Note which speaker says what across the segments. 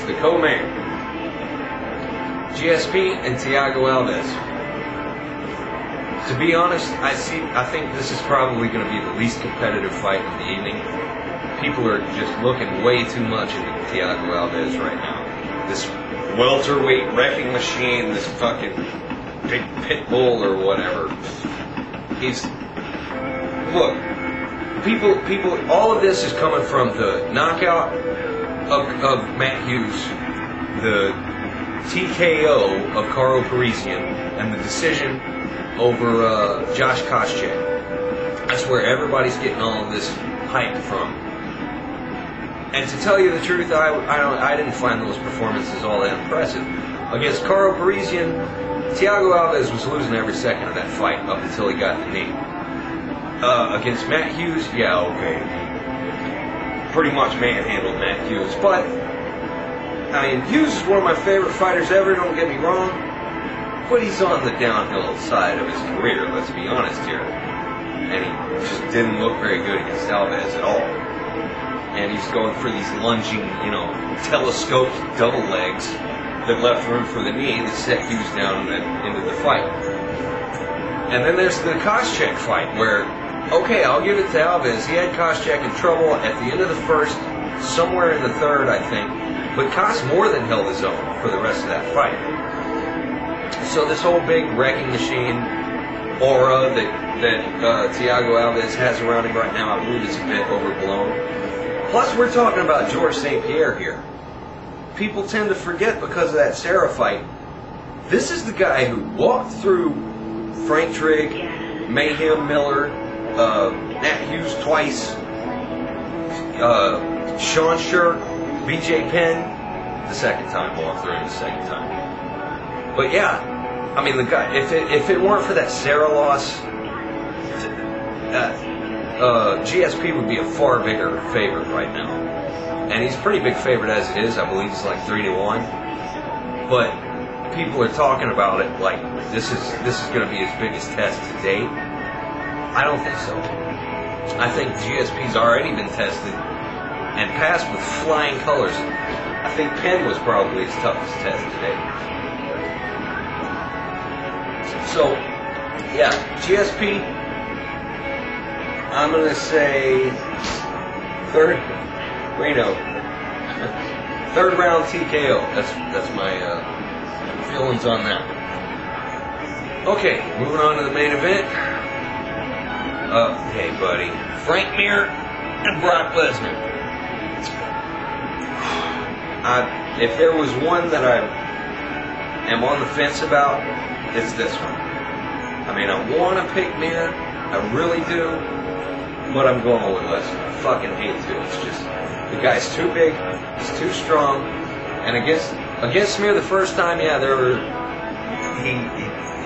Speaker 1: the co-main, GSP and Thiago Alves. To be honest, I think this is probably going to be the least competitive fight of the evening. People are just looking way too much into Thiago Alves right now. This welterweight wrecking machine, this fucking big pit bull or whatever. Look, people, all of this is coming from the knockout of Matt Hughes, the TKO of Karo Parisyan, and the decision over Josh Koscheck. That's where everybody's getting all of this hype from. And to tell you the truth, I didn't find those performances all that impressive. Against Karo Parisyan, Thiago Alves was losing every second of that fight up until he got the knee. Against Matt Hughes, yeah, okay. Pretty much manhandled Matt Hughes. But, I mean, Hughes is one of my favorite fighters ever, don't get me wrong. But he's on the downhill side of his career, let's be honest here. And he just didn't look very good against Alves at all. And he's going for these lunging, telescoped double legs that left room for the knee that set Hughes down into the fight. And then there's the Koscheck fight where, okay, I'll give it to Alves. He had Koscheck in trouble at the end of the first, somewhere in the third, I think. But Kos more than held his own for the rest of that fight. So this whole big wrecking machine aura that Thiago Alves has around him right now, I believe it's a bit overblown. Plus, we're talking about Georges St. Pierre here. People tend to forget because of that Serra fight. This is the guy who walked through Frank Trigg, Mayhem Miller, Nat Hughes twice, Sean Shirk, BJ Penn, the second time, walked through him the second time. But yeah, I mean, the guy, if it weren't for that Serra loss, GSP would be a far bigger favorite right now. And he's a pretty big favorite as it is. I believe it's like 3-1. But people are talking about it like this is going to be his biggest test to date. I don't think so. I think GSP's already been tested and passed with flying colors. I think Penn was probably his toughest test today. So, yeah, GSP, I'm going to say third round TKO. That's my feelings on that. Okay, moving on to the main event. Hey, buddy. Frank Mir and Brock Lesnar. If there was one that I am on the fence about, it's this one. I mean, I want to pick Mir. I really do. But I'm going with Lesnar. I fucking hate to. It's just, the guy's too big. He's too strong. And against Mir the first time, yeah,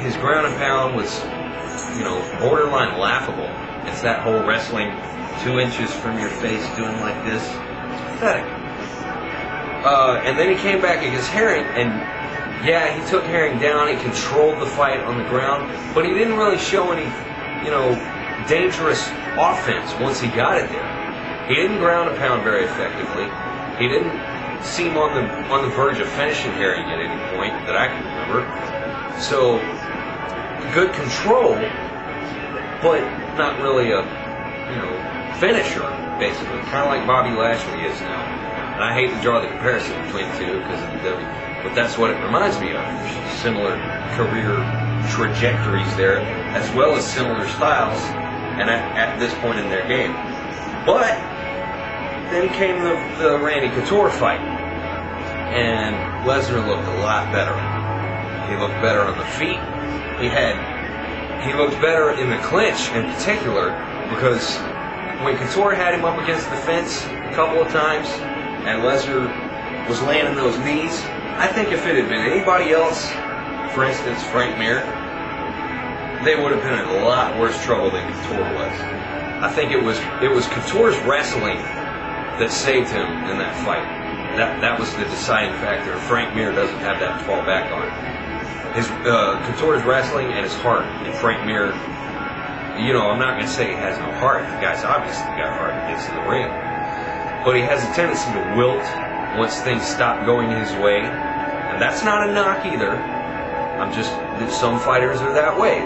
Speaker 1: his ground and pound was, borderline laughable. It's that whole wrestling 2 inches from your face doing like this. It's pathetic. And then he came back against Herring, and yeah, he took Herring down. He controlled the fight on the ground, but he didn't really show any, dangerous offense once he got it there. He didn't ground and pound very effectively. He didn't seem on the verge of finishing Herring at any point that I can remember. So, good control, but not really a, finisher, basically. Kind of like Bobby Lashley is now. And I hate to draw the comparison between the two, but that's what it reminds me of. There's similar career trajectories there, as well as similar styles, and at this point in their game. But then came the Randy Couture fight, and Lesnar looked a lot better. He looked better on the feet. He looked better in the clinch in particular, because when Couture had him up against the fence a couple of times, and Lesnar was landing those knees, I think if it had been anybody else, for instance Frank Mir, they would have been in a lot worse trouble than Couture was. I think it was Couture's wrestling that saved him in that fight. That was the deciding factor. Frank Mir doesn't have that to fall back on. His Couture's wrestling and his heart. And Frank Mir, I'm not going to say he has no heart. The guy's obviously got heart. He gets in the ring. But he has a tendency to wilt once things stop going his way. And that's not a knock either. I'm just that some fighters are that way.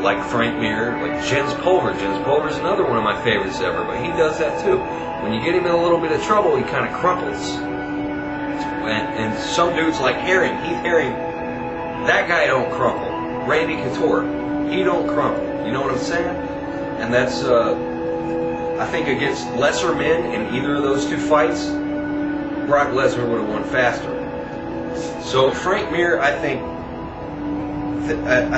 Speaker 1: Like Frank Mir, like Jens Pulver. Jens Pulver's another one of my favorites ever, but he does that too. When you get him in a little bit of trouble, he kind of crumples. And some dudes like Herring, Heath Herring, that guy don't crumple. Randy Couture, he don't crumple. You know what I'm saying? And that's, I think against lesser men in either of those two fights, Brock Lesnar would have won faster. So Frank Mir, I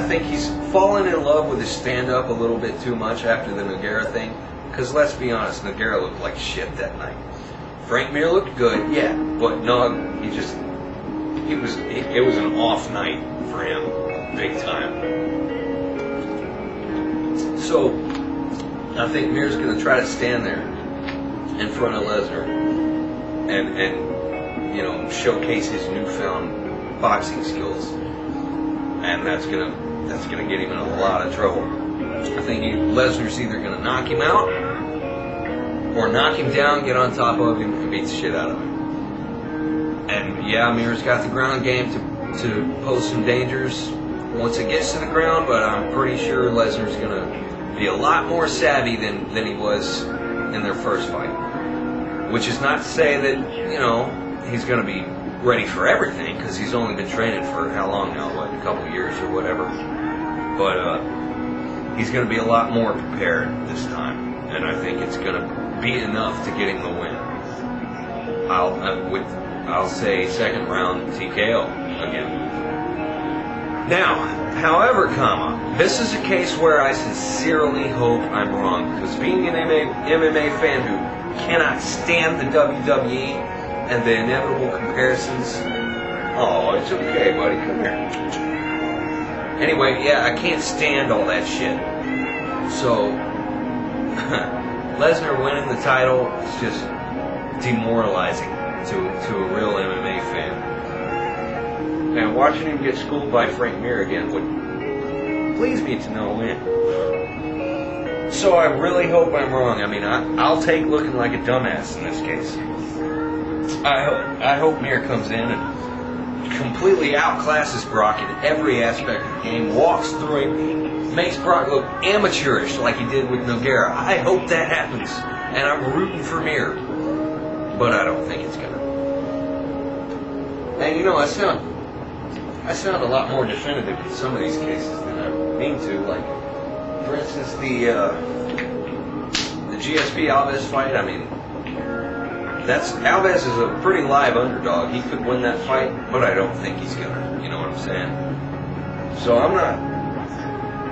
Speaker 1: think he's fallen in love with his stand-up a little bit too much after the Nogueira thing. Because let's be honest, Nogueira looked like shit that night. Frank Mir looked good, yeah, but no, it was an off night for him, big time. So I think Mir's going to try to stand there in front of Lesnar and you know, showcase his newfound boxing skills, and that's gonna get him in a lot of trouble. I think Lesnar's either gonna knock him out or knock him down, get on top of him, and beat the shit out of him. And yeah, Mir's got the ground game to pose some dangers once it gets to the ground, but I'm pretty sure Lesnar's gonna be a lot more savvy than he was in their first fight. Which is not to say that, you know, he's going to be ready for everything, because he's only been training for how long now? What, a couple years or whatever. But he's going to be a lot more prepared this time, and I think it's going to be enough to get him the win. I'll say second round TKO again. Now, however, this is a case where I sincerely hope I'm wrong, because being an MMA fan who cannot stand the WWE and the inevitable comparisons. Oh, it's okay, buddy. Come here. Anyway, yeah, I can't stand all that shit. So, Lesnar winning the title is just demoralizing to a real MMA fan. And watching him get schooled by Frank Mir again would please me to no end. So I really hope I'm wrong. I mean, I'll take looking like a dumbass in this case. I hope Mir comes in and completely outclasses Brock in every aspect of the game, walks through him, makes Brock look amateurish like he did with Nogueira. I hope that happens, and I'm rooting for Mir, but I don't think it's gonna. And you know, I sound a lot more definitive in some of these cases than I mean to. Like, for instance, the GSP Alves fight. I mean, Alves is a pretty live underdog. He could win that fight, but I don't think he's gonna. You know what I'm saying? So I'm not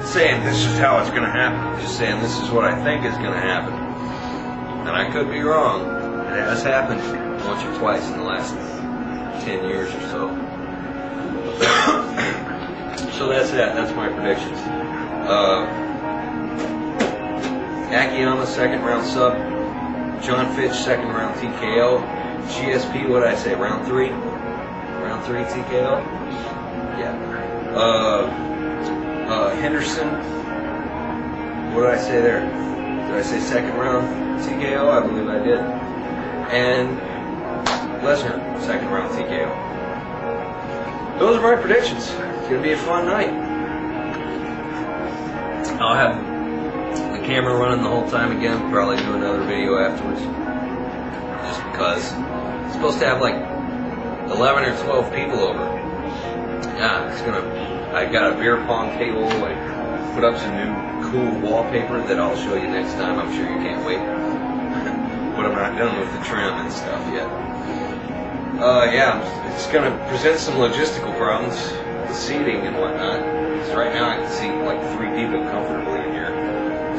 Speaker 1: saying this is how it's gonna happen. I'm just saying this is what I think is gonna happen, and I could be wrong. It has happened once or twice in the last 10 years or so. So that's that. That's my predictions. Akiyama, second round sub. John Fitch, second round TKO. GSP, what did I say? Round 3? Round 3 TKO? Yeah. Henderson, what did I say there? Did I say second round TKO? I believe I did. And Lesnar, second round TKO. Those are my predictions. It's going to be a fun night. I'll have the camera running the whole time again. Probably do another video afterwards. Just because it's supposed to have like 11 or 12 people over. Yeah, I got a beer pong table. I put up some new cool wallpaper that I'll show you next time. I'm sure you can't wait. But I'm not done with the trim and stuff yet. Yeah, it's going to present some logistical problems, the seating and whatnot. Because right now I can seat like 3 people comfortably in here.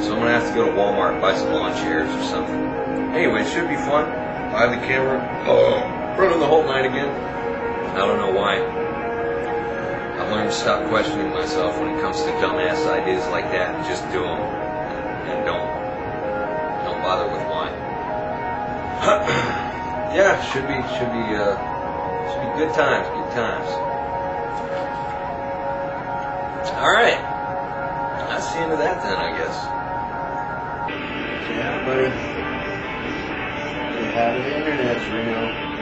Speaker 1: So I'm going to have to go to Walmart and buy some lawn chairs or something. Anyway, it should be fun. I have the camera running the whole night again. I don't know why. I've learned to stop questioning myself when it comes to dumbass ideas like that and just do them. And don't bother with why. Yeah, should be good times, All right, that's the end of that then, I guess. Yeah, buddy. You have the internet, Reno.